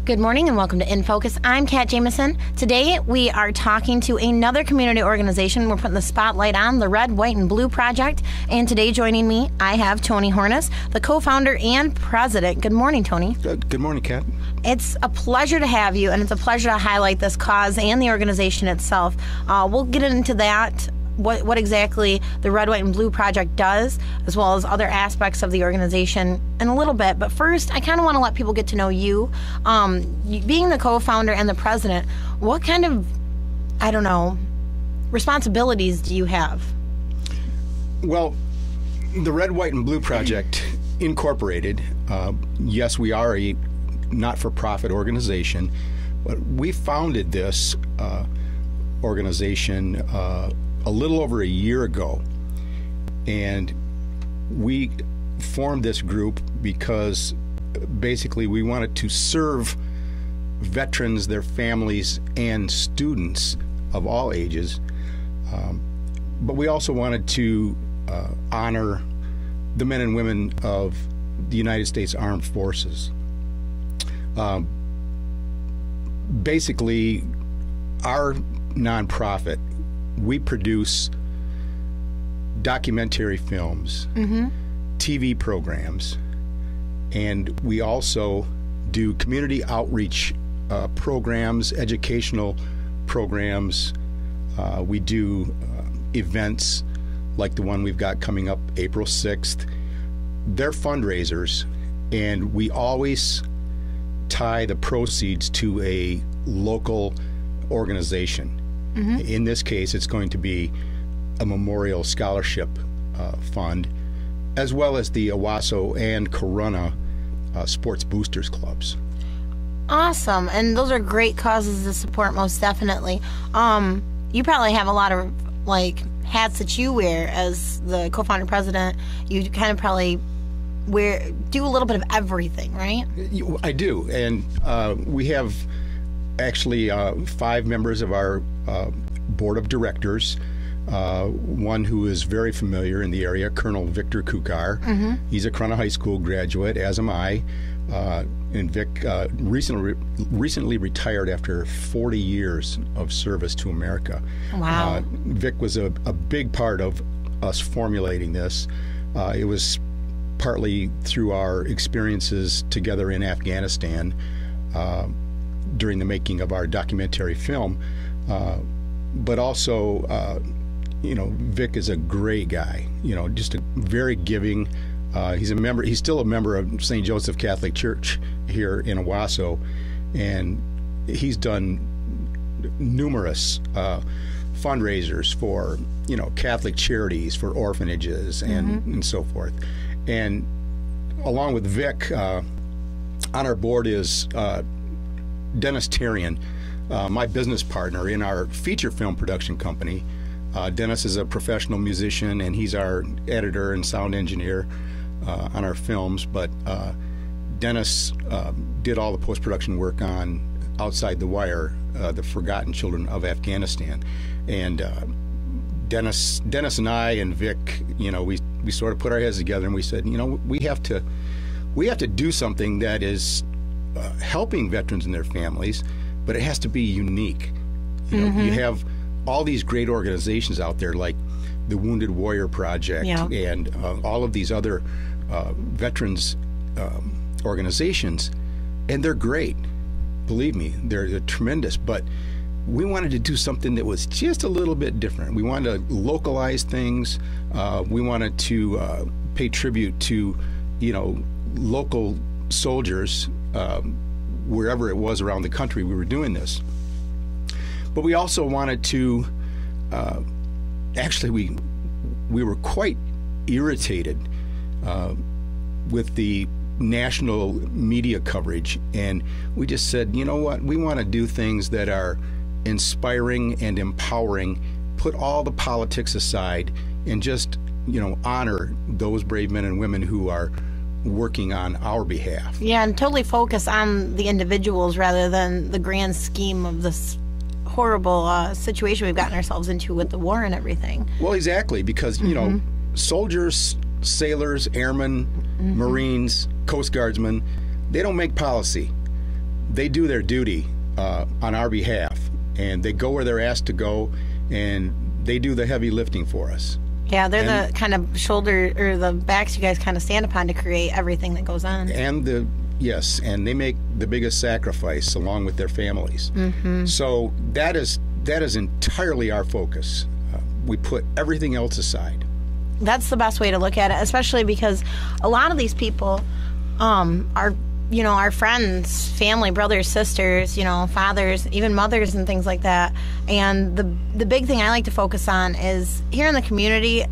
Good morning and welcome to In Focus. I'm Kat Jameson. Today we are talking to another community organization. We're putting the spotlight on the Red, White, and Blue Project. And today joining me, I have Tony Hornus, the co-founder and president. Good morning, Tony. Good morning, Kat. It's a pleasure to have you, and it's a pleasure to highlight this cause and the organization itself. We'll get into that. What exactly the Red, White, and Blue Project does, as well as other aspects of the organization in a little bit. But first, I kind of want to let people get to know you. Being the co-founder and the president, what kind of, responsibilities do you have? Well, the Red, White, and Blue Project Incorporated, yes, we are a not-for-profit organization, but we founded this organization a little over a year ago, and we formed this group because basically we wanted to serve veterans, their families, and students of all ages, but we also wanted to honor the men and women of the United States Armed Forces. Basically, our nonprofit, we produce documentary films, TV programs, and we also do community outreach programs, educational programs. We do events like the one we've got coming up April 6th. They're fundraisers, and we always tie the proceeds to a local organization. In this case, it's going to be a memorial scholarship fund, as well as the Owasso and Corunna sports boosters clubs. Awesome, and those are great causes to support, most definitely. You probably have a lot of hats that you wear as the co-founder president. You kind of probably do a little bit of everything, right? I do, and we have actually 5 members of our board of directors. One who is very familiar in the area, Colonel Victor Kukar. He's a Corunna High School graduate, as am I. And Vic recently retired after 40 years of service to America. Wow. Vic was a big part of us formulating this. It was partly through our experiences together in Afghanistan during the making of our documentary film, but also, Vic is a great guy. Just a very giving. He's still a member of St. Joseph Catholic Church here in Owasso, and he's done numerous fundraisers for Catholic charities, for orphanages, and so forth. And along with Vic, on our board is Dennis Terrian, my business partner in our feature film production company. Dennis is a professional musician, and he's our editor and sound engineer on our films. But Dennis did all the post-production work on Outside the Wire, The Forgotten Children of Afghanistan. And Dennis and I and Vic, we sort of put our heads together and we said, we have to do something that is helping veterans and their families, but it has to be unique. You have all these great organizations out there like the Wounded Warrior Project and all of these other veterans organizations, and they're great. Believe me, they're tremendous, but we wanted to do something that was just a little bit different. We wanted to localize things. We wanted to pay tribute to, local soldiers wherever it was around the country we were doing this. But we also wanted to, actually we were quite irritated with the national media coverage, and we just said, you know what, we want to do things that are inspiring and empowering, put all the politics aside, and just honor those brave men and women who are working on our behalf. Yeah, and totally focus on the individuals rather than the grand scheme of this horrible situation we've gotten ourselves into with the war and everything. Well, exactly, because soldiers, sailors, airmen, Marines, Coast Guardsmen, they don't make policy. they do their duty on our behalf, and they go where they're asked to go, and they do the heavy lifting for us. Yeah, they're the kind of shoulder or the backs you guys kind of stand upon to create everything that goes on. And yes, and they make the biggest sacrifice along with their families. Mm-hmm. So that is entirely our focus. We put everything else aside. That's the best way to look at it, especially because a lot of these people are, our friends, family, brothers, sisters, fathers, even mothers and things like that. And the big thing I like to focus on is here in the community,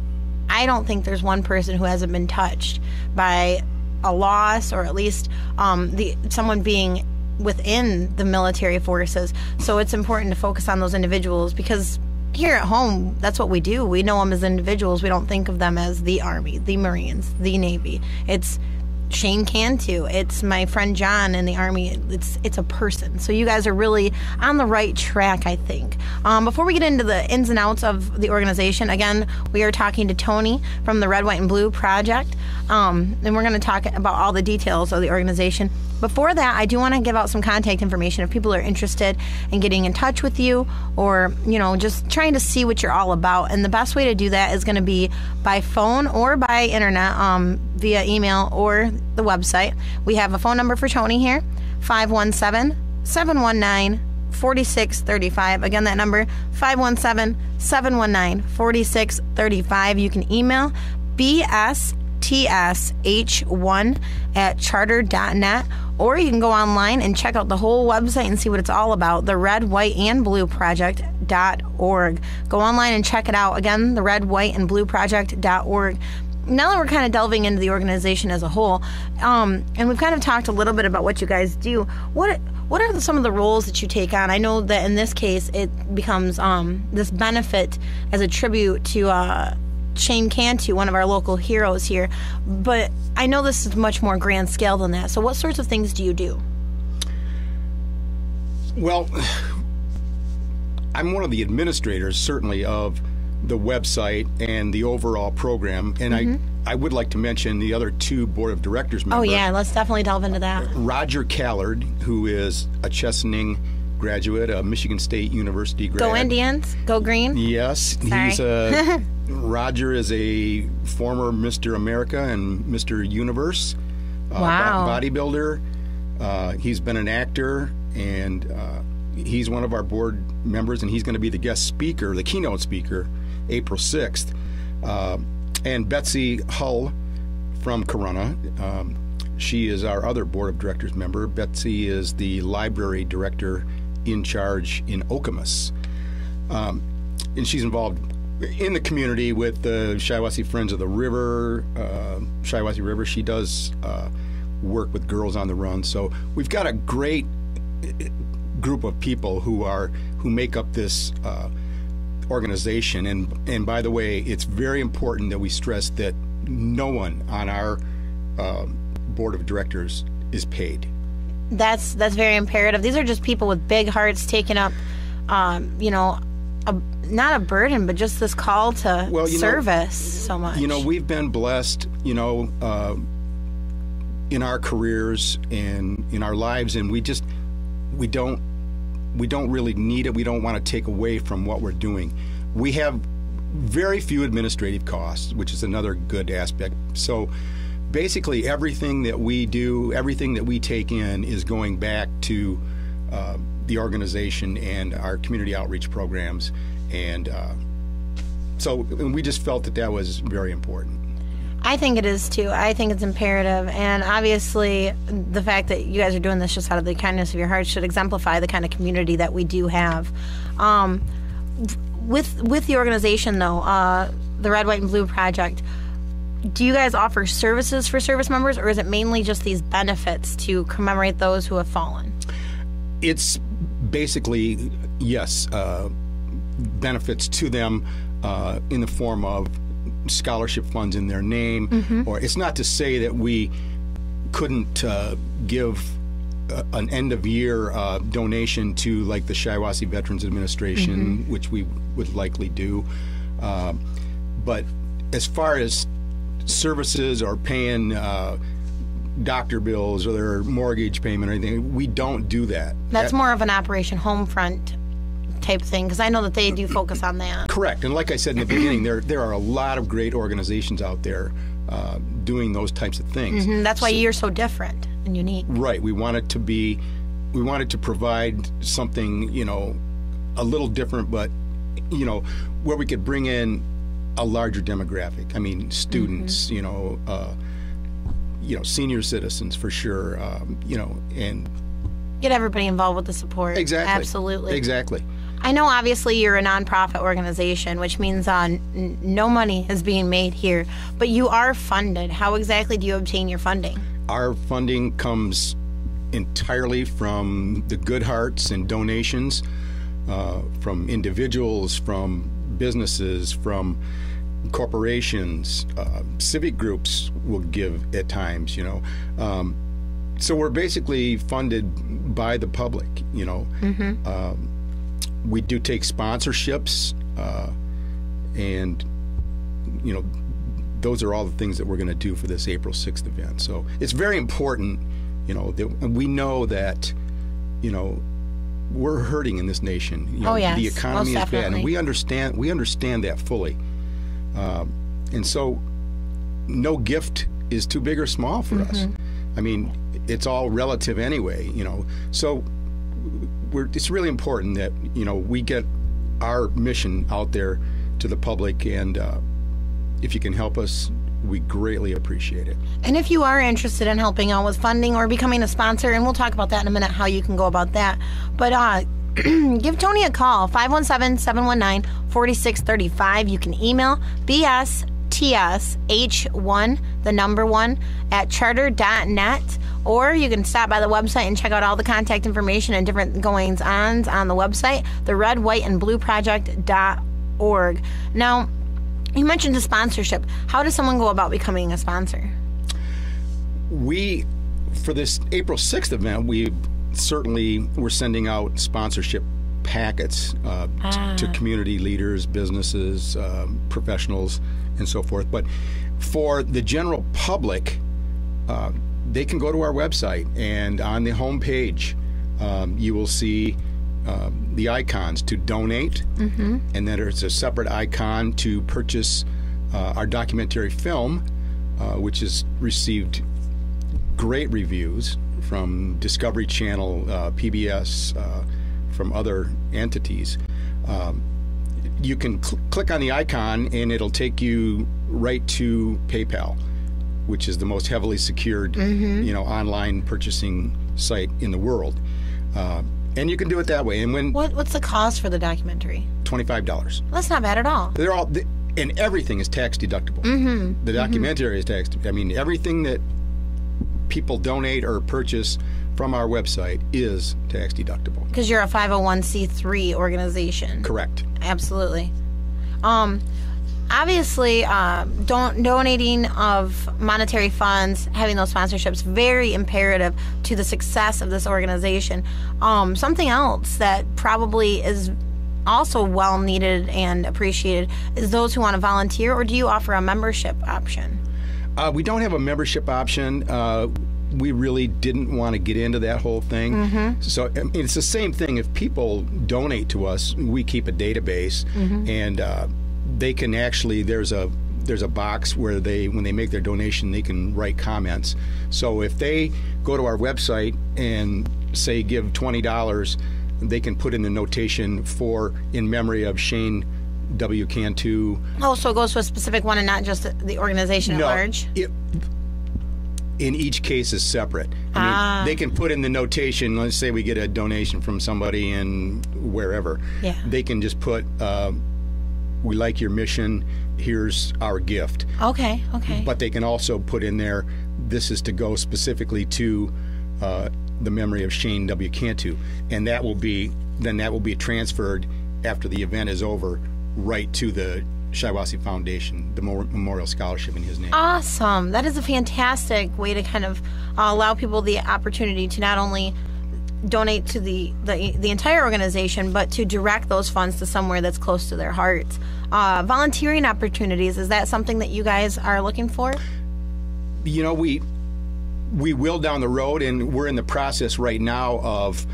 I don't think there's one person who hasn't been touched by a loss, or at least someone being within the military forces. So it's important to focus on those individuals, because here at home, that's what we do. We know them as individuals. We don't think of them as the Army, the Marines, the Navy. It's Shane Cantu. It's my friend John in the Army. It's a person. So you guys are really on the right track, I think. Before we get into the ins and outs of the organization, again, we are talking to Tony from the Red, White, and Blue Project, and we're going to talk about all the details of the organization. Before that, I do want to give out some contact information if people are interested in getting in touch with you, or just trying to see what you're all about. And the best way to do that is going to be by phone or by internet, via email or the website. We have a phone number for Tony here, 517-719-4635. Again, that number, 517-719-4635. You can email bstsh1@charter.net, or you can go online and check out the whole website and see what it's all about, the Red, White, and Blue Project.org. Go online and check it out. Again, the Red, White, and Blue Project.org. Now that we're kind of delving into the organization as a whole, and we've kind of talked a little bit about what you guys do, what are some of the roles that you take on? I know that in this case it becomes this benefit as a tribute to Shane Cantu, one of our local heroes here, but I know this is much more grand scale than that. So what sorts of things do you do? Well, I'm one of the administrators, certainly, of the website and the overall program, and I would like to mention the other two board of directors members. Oh yeah, let's definitely delve into that. Roger Callard, who is a Chesaning graduate, a Michigan State University grad. Go Indians, go green. Yes, Sorry. Roger is a former Mr. America and Mr. Universe bodybuilder. He's been an actor, and he's one of our board members, and he's going to be the guest speaker, the keynote speaker, April 6th. And Betsy Hull from Corunna, she is our other board of directors member. Betsy is the library director in charge in Okemos. And she's involved in the community with the Shiawassee Friends of the River, Shiawassee River. She does work with Girls on the Run. So we've got a great group of people who make up this organization. And by the way, it's very important that we stress that no one on our board of directors is paid. That's very imperative. These are just people with big hearts taking up, not a burden, but just this call to service so much. We've been blessed, in our careers and in our lives, and we don't really need it. We don't want to take away from what we're doing. We have very few administrative costs, which is another good aspect. So basically everything that we do, everything that we take in is going back to the organization and our community outreach programs. And so we just felt that was very important. I think it is too. I think it's imperative, and obviously the fact that you guys are doing this just out of the kindness of your heart should exemplify the kind of community that we do have. With the organization, though, the Red, White, and Blue Project, do you guys offer services for service members, or is it mainly just these benefits to commemorate those who have fallen? It's basically, yes, benefits to them in the form of scholarship funds in their name. Or it's not to say that we couldn't give an end-of-year donation to, like, the Shiawassee Veterans Administration, which we would likely do. But as far as services or paying doctor bills or their mortgage payment or anything. We don't do that. That's more of an Operation Homefront type thing, because I know that they do focus on that. Correct. And like I said in the beginning, there are a lot of great organizations out there doing those types of things. That's why you're so different and unique. Right. We wanted to provide something, a little different, but, where we could bring in a larger demographic. I mean, students, senior citizens for sure, and get everybody involved with the support. Exactly. Absolutely. Exactly. I know obviously you're a nonprofit organization, which means no money is being made here, but you are funded. How exactly do you obtain your funding? Our funding comes entirely from the good hearts and donations from individuals, from businesses, from corporations, civic groups will give at times, so we're basically funded by the public, we do take sponsorships, and those are all the things that we're going to do for this April 6th event. So it's very important, that we know that, we're hurting in this nation. Yes, the economy is bad, and we understand that fully. And so no gift is too big or small for us. I mean, it's all relative anyway, So it's really important that, we get our mission out there to the public, and if you can help us, we greatly appreciate it. And if you are interested in helping out with funding or becoming a sponsor, and we'll talk about that in a minute, how you can go about that, but give Tony a call, 517-719-4635. You can email bstsh1, the number 1, at charter.net, or you can stop by the website and check out all the contact information and different goings-ons on the website, the Red, White, and Blue Project.org. Now, you mentioned the sponsorship. How does someone go about becoming a sponsor? For this April 6th event, we're sending out sponsorship packets to community leaders, businesses, professionals, and so forth. But for the general public, they can go to our website, and on the home page, you will see the icons to donate, and then there's a separate icon to purchase our documentary film, which has received great reviews from Discovery Channel, PBS, from other entities. You can click on the icon, and it'll take you right to PayPal, which is the most heavily secured, online purchasing site in the world. And you can do it that way. And what's the cost for the documentary? $25. That's not bad at all. And everything is tax deductible. The documentary is tax. I mean, everything that people donate or purchase from our website is tax deductible. Because you're a 501c3 organization. Correct. Absolutely. Obviously, donating of monetary funds, having those sponsorships, very imperative to the success of this organization. Something else that probably is also well needed and appreciated is those who want to volunteer, or do you offer a membership option? We don't have a membership option. We really didn't want to get into that whole thing. So it's the same thing. If people donate to us, we keep a database, and they can actually, there's a box where when they make their donation, they can write comments. So if they go to our website and say give $20, they can put in the notation in memory of Shane W. Cantu. Oh, so it goes to a specific one and not just the organization at large? In each case is separate. I mean, they can put in the notation, let's say we get a donation from somebody in wherever. Yeah. They can just put, we like your mission, here's our gift. Okay. But they can also put in there, this is to go specifically to the memory of Shane W. Cantu. And that will be transferred after the event is over right to the Shiawassee Foundation, the Memorial Scholarship in his name. Awesome. That is a fantastic way to kind of allow people the opportunity to not only donate to the entire organization, but to direct those funds to somewhere that's close to their hearts. Volunteering opportunities, is that something that you guys are looking for? You know, We will down the road, and we're in the process right now of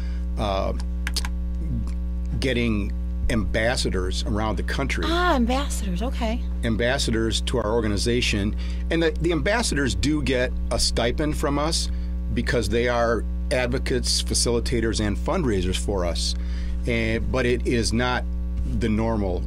getting ambassadors around the country. Ambassadors, okay. Ambassadors to our organization. And the ambassadors do get a stipend from us because they are advocates, facilitators, and fundraisers for us. But it is not the normal,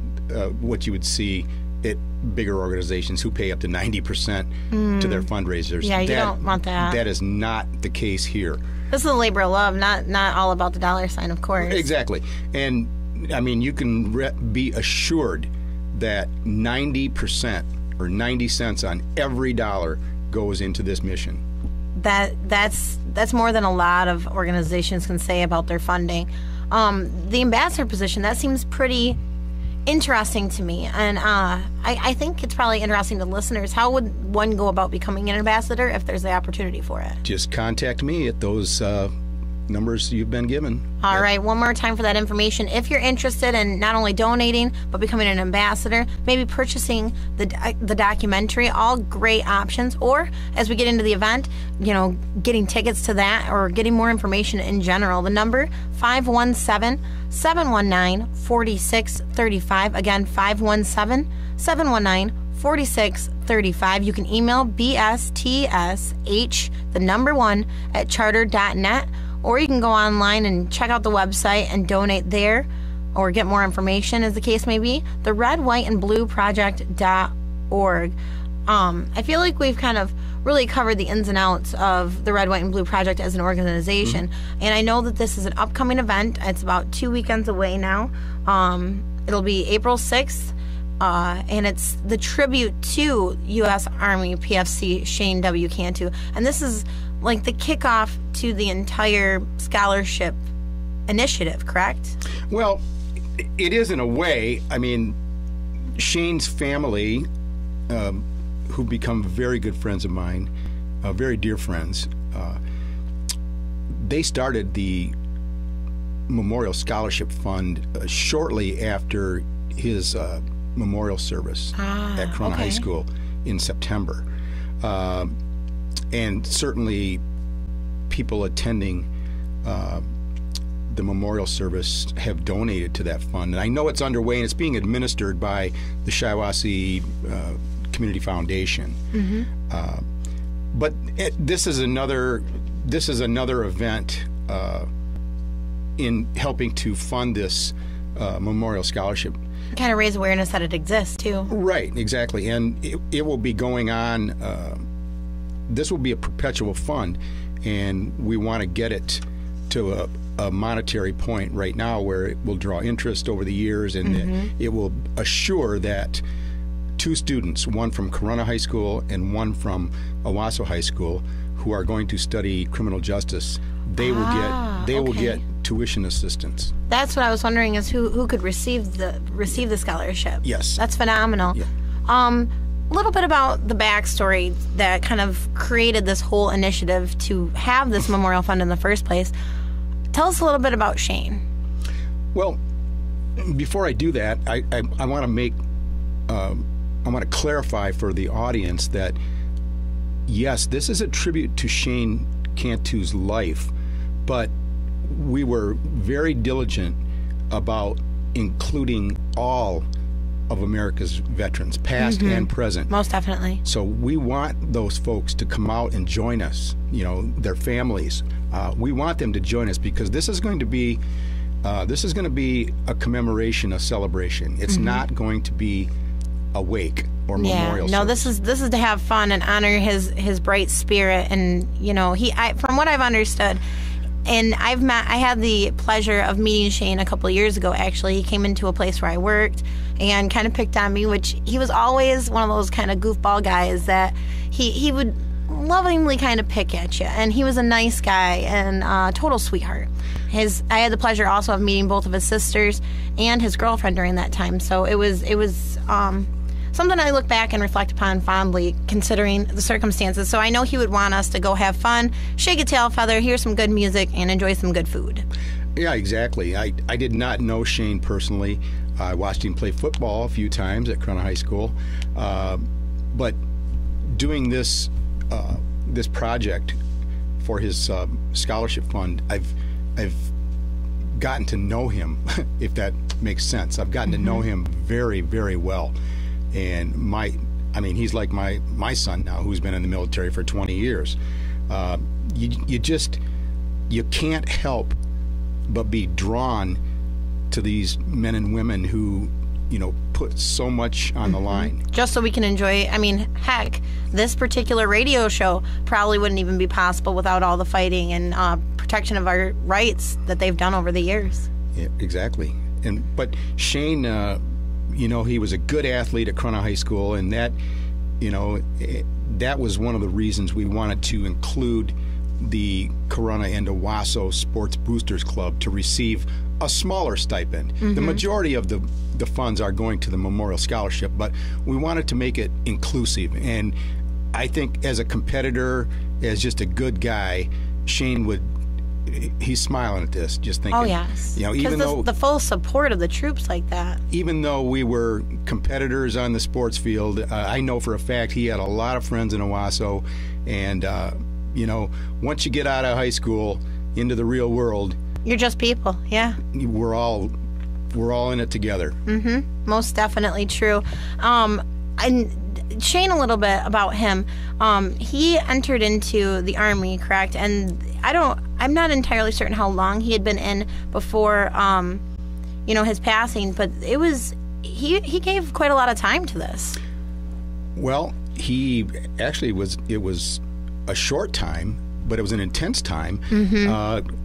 what you would see at bigger organizations who pay up to 90% to their fundraisers. Yeah, you don't want that. That is not the case here. This is a labor of love, not all about the dollar sign, of course. Exactly. And, I mean, you can be assured that 90% or 90 cents on every dollar goes into this mission. That's more than a lot of organizations can say about their funding. The ambassador position, that seems pretty interesting to me, and I think it's probably interesting to listeners. How would one go about becoming an ambassador if there's the opportunity for it? Just contact me at those numbers you've been given. All right, one more time for that information. If you're interested in not only donating, but becoming an ambassador, maybe purchasing the documentary, all great options. Or as we get into the event, getting tickets to that or getting more information in general. The number, 517-719-4635. Again, 517-719-4635. You can email bstsh1 or you can go online and check out the website and donate there or get more information, as the case may be. The Red, White, and Blue Project.org. I feel like we've kind of really covered the ins and outs of the Red, White, and Blue Project as an organization. Mm-hmm. And I know that this is an upcoming event. It's about 2 weekends away now. It'll be April 6th. And it's the tribute to U.S. Army PFC Shane W. Cantu. And this is like the kickoff to the entire scholarship initiative, correct? Well, it is in a way. I mean, Shane's family, who become very good friends of mine, very dear friends, they started the Memorial Scholarship Fund shortly after his memorial service at Corona High School in September. And certainly people attending the memorial service have donated to that fund. And I know it's underway, and it's being administered by the Shiawassee Community Foundation. Mm-hmm. But this is another event in helping to fund this memorial scholarship. Kind of raise awareness that it exists, too. Right, exactly. And it will be going on. This will be a perpetual fund, and we want to get it to a monetary point right now where it will draw interest over the years, and it will assure that 2 students, one from Corona High School and one from Owasso High School, who are going to study criminal justice, they will get tuition assistance. That's what I was wondering, is who could receive the scholarship. Yes. That's phenomenal. Yeah. A little bit about the backstory that kind of created this whole initiative to have this memorial fund in the first place. Tell us a little bit about Shane. Well, before I do that, I want to make I want to clarify for the audience that yes, this is a tribute to Shane Cantu's life, but we were very diligent about including all of America's veterans, past and present. Most definitely. So we want those folks to come out and join us, their families. We want them to join us because this is going to be a commemoration, a celebration. It's not going to be a wake or memorial service. This is to have fun and honor his bright spirit, and from what I've understood, and I had the pleasure of meeting Shane a couple of years ago. Actually, he came into a place where I worked and kind of picked on me, which he was always one of those kind of goofball guys that he would lovingly kind of pick at you, and he was a nice guy and a total sweetheart. I had the pleasure also of meeting both of his sisters and his girlfriend during that time, so it was something I look back and reflect upon fondly, considering the circumstances. So I know he would want us to go have fun, shake a tail feather, hear some good music, and enjoy some good food. Yeah, exactly. I did not know Shane personally. I watched him play football a few times at Corona High School. But doing this project for his scholarship fund, I've gotten to know him, if that makes sense. I've gotten to know him very, very well. And he's like my son now, who's been in the military for 20 years. You can't help but be drawn to these men and women who, put so much on the line. Just so we can enjoy, heck, this particular radio show probably wouldn't even be possible without all the fighting and protection of our rights that they've done over the years. Yeah, exactly. But Shane, he was a good athlete at Corunna High School, and that, that was one of the reasons we wanted to include the Corunna and Owasso Sports Boosters Club to receive a smaller stipend. The majority of the funds are going to the Memorial Scholarship, but we wanted to make it inclusive. And I think as a competitor, as just a good guy, Shane he's smiling at this, just thinking. Oh, yes. Even though the full support of the troops like that. Even though we were competitors on the sports field, I know for a fact he had a lot of friends in Owasso, and once you get out of high school into the real world, you're just people. Yeah, we're all in it together. Most definitely true. And Shane, a little bit about him. He entered into the Army, correct? And I'm not entirely certain how long he had been in before his passing, but he gave quite a lot of time to this. Well, he actually it was a short time, but it was an intense time.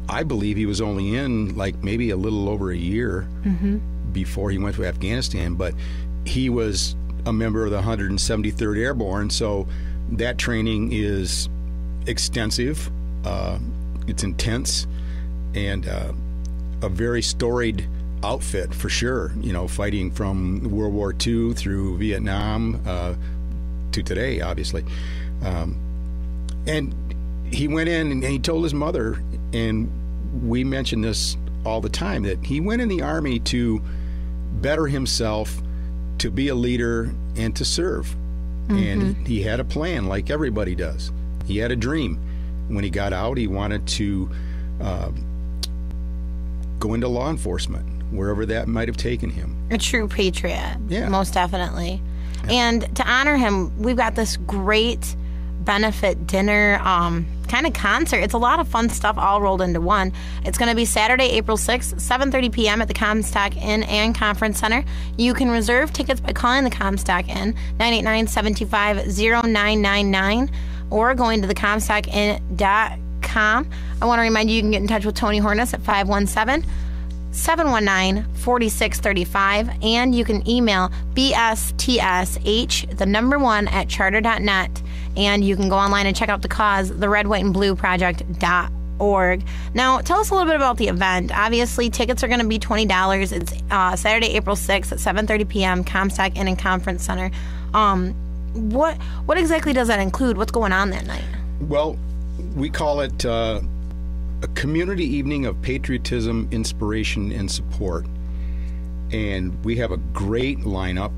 I believe he was only in maybe a little over a year before he went to Afghanistan, but he was a member of the 173rd Airborne, so that training is extensive, it's intense, and a very storied outfit for sure, fighting from World War II through Vietnam to today, obviously. And he went in and he told his mother, and we mention this all the time, that he went in the Army to better himself, to be a leader, and to serve. And he had a plan like everybody does. He had a dream. When he got out, he wanted to go into law enforcement, wherever that might have taken him. A true patriot. Yeah. Most definitely. Yeah. And to honor him, we've got this great benefit dinner kind of concert. It's a lot of fun stuff all rolled into one. It's going to be Saturday, April 6th, 7:30 p.m. at the Comstock Inn and Conference Center. You can reserve tickets by calling the Comstock Inn, 989-725-0999, or going to thecomstockinn.com. I want to remind you can get in touch with Tony Hornus at 517-719-4635, and you can email bstsh1@charter.net, and you can go online and check out the cause, the Red, White, and Blue Project.org. Now, tell us a little bit about the event. Obviously, tickets are going to be $20. It's Saturday, April 6th at 7:30 p.m., Comstock Inn and Conference Center. What exactly does that include? What's going on that night? Well, we call it a community evening of patriotism, inspiration, and support. And we have a great lineup.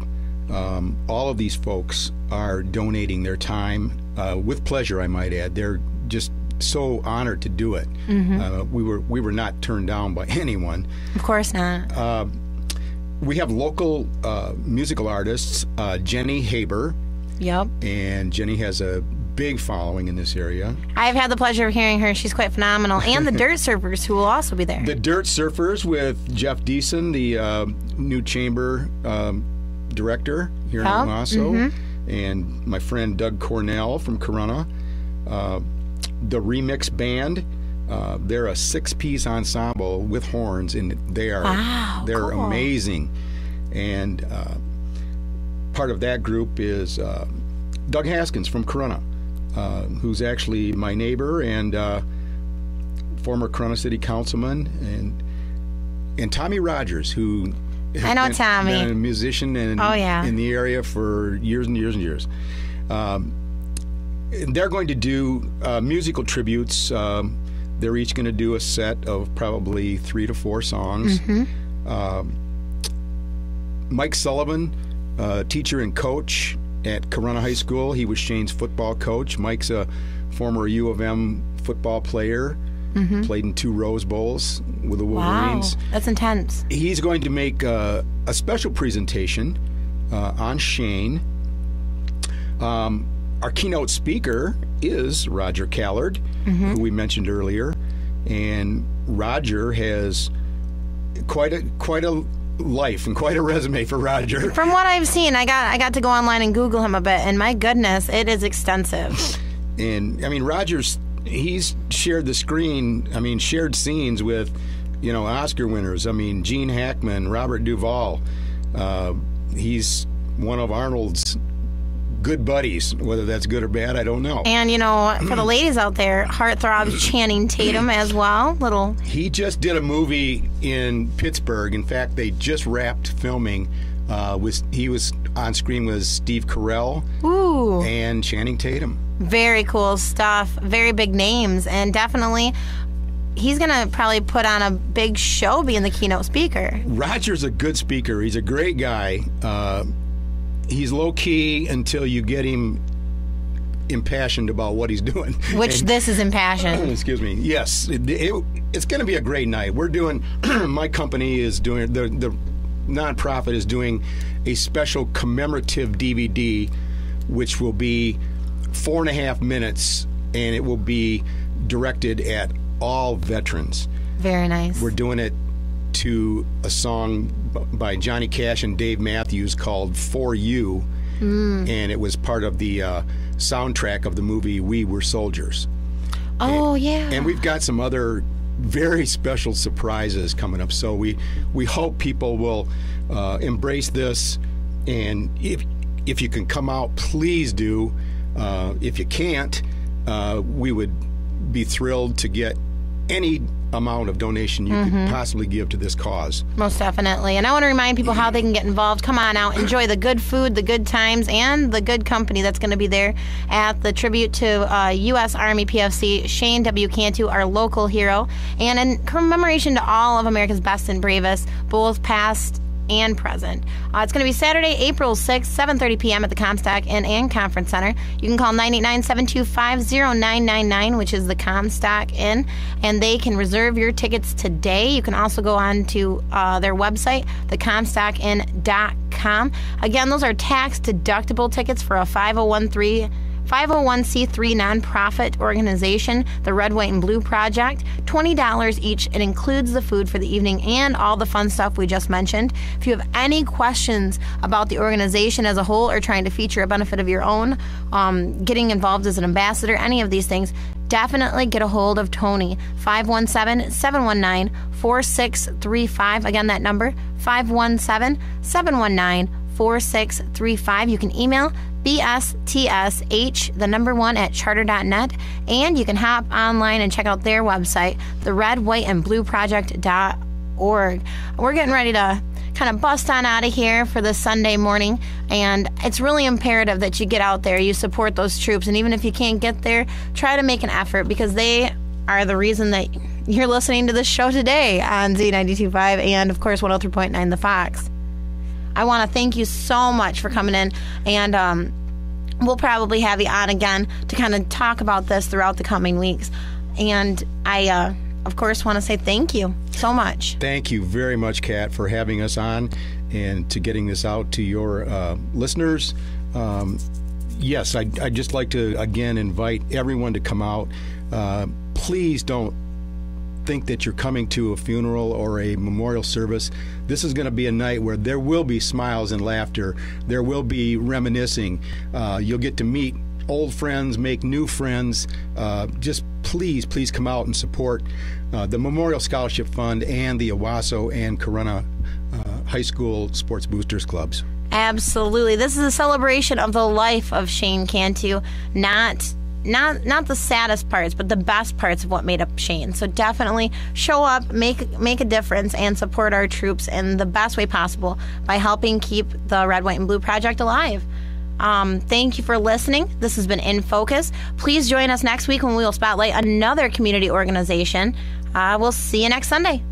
All of these folks are donating their time with pleasure, I might add. They're just so honored to do it. We were not turned down by anyone. Of course not. We have local musical artists, Jenny Haber. Yep. And Jenny has a big following in this area. I've had the pleasure of hearing her. She's quite phenomenal. And the Dirt Surfers, who will also be there. The Dirt Surfers with Jeff Deason, the new chamber director here in Owasso, and my friend Doug Cornell from Corunna. The Remix Band, they're a 6-piece ensemble with horns, and they're cool. Amazing. And part of that group is Doug Haskins from Corunna, who's actually my neighbor and former Corunna City Councilman, and Tommy Rogers, who I know Tommy, been a musician in the area for years and years and years. They're going to do musical tributes. They're each going to do a set of probably 3 to 4 songs. Mike Sullivan, teacher and coach at Corunna High School. He was Shane's football coach. Mike's a former U of M football player, played in 2 Rose Bowls with the Wolverines. Wow, that's intense. He's going to make a special presentation on Shane. Our keynote speaker is Roger Callard, who we mentioned earlier, and Roger has quite a life and quite a resume for Roger. From what I've seen, I got to go online and Google him a bit, and my goodness, it is extensive. And I mean, he's shared shared scenes with, Oscar winners. I mean, Gene Hackman, Robert Duvall. He's one of Arnold's good buddies. Whether that's good or bad, I don't know. And, for the ladies out there, heartthrobs Channing Tatum as well. He just did a movie in Pittsburgh. In fact, they just wrapped filming. He was on screen with Steve Carell and Channing Tatum. Very cool stuff. Very big names. And definitely, he's going to probably put on a big show being the keynote speaker. Roger's a good speaker. He's a great guy. He's low-key until you get him impassioned about what he's doing. This is impassioned. Excuse me. Yes. It's going to be a great night. We're doing, my company is doing, the nonprofit is doing a special commemorative DVD, which will be 4.5 minutes, and it will be directed at all veterans. Very nice. We're doing it to a song by Johnny Cash and Dave Matthews called For You, and it was part of the soundtrack of the movie We Were Soldiers. Yeah. And we've got some other very special surprises coming up, so we hope people will embrace this, and if you can come out, please do. If you can't, we would be thrilled to get any amount of donation you could possibly give to this cause. Most definitely. And I want to remind people how they can get involved. Come on out, enjoy the good food, the good times, and the good company that's going to be there at the tribute to U.S. Army PFC Shane W. Cantu, our local hero, and in commemoration to all of America's best and bravest, both past and present. It's going to be Saturday, April 6th, 7:30 p.m. at the Comstock Inn and Conference Center. You can call 989-725-0999, which is the Comstock Inn, and they can reserve your tickets today. You can also go on to their website, thecomstockinn.com. Again, those are tax-deductible tickets for a 501c3 nonprofit organization, the Red, White, and Blue Project. $20 each. It includes the food for the evening and all the fun stuff we just mentioned. If you have any questions about the organization as a whole or trying to feature a benefit of your own, getting involved as an ambassador, any of these things, definitely get a hold of Tony. 517-719-4635. Again, that number, 517-719-4635. You can email bstsh1 at charter.net, and you can hop online and check out their website, the Red, White, and Blue Project.org. We're getting ready to kind of bust on out of here for this Sunday morning, and it's really imperative that you get out there, you support those troops, and even if you can't get there, try to make an effort, because they are the reason that you're listening to this show today on Z92.5 and, of course, 103.9 The Fox. I want to thank you so much for coming in, and we'll probably have you on again to kind of talk about this throughout the coming weeks. And I, of course, want to say thank you so much. Thank you very much, Kat, for having us on and to getting this out to your listeners. Yes, I'd just like to, again, invite everyone to come out. Please don't think that you're coming to a funeral or a memorial service. This is going to be a night where there will be smiles and laughter. There will be reminiscing. You'll get to meet old friends, make new friends. Just please come out and support the Memorial Scholarship Fund and the Owasso and Corunna High School Sports Boosters Clubs. Absolutely. This is a celebration of the life of Shane Cantu, not the saddest parts, but the best parts of what made up Shane. So definitely show up, make a difference, and support our troops in the best way possible by helping keep the Red, White, and Blue Project alive. Thank you for listening. This has been In Focus. Please join us next week when we will spotlight another community organization. We'll see you next Sunday.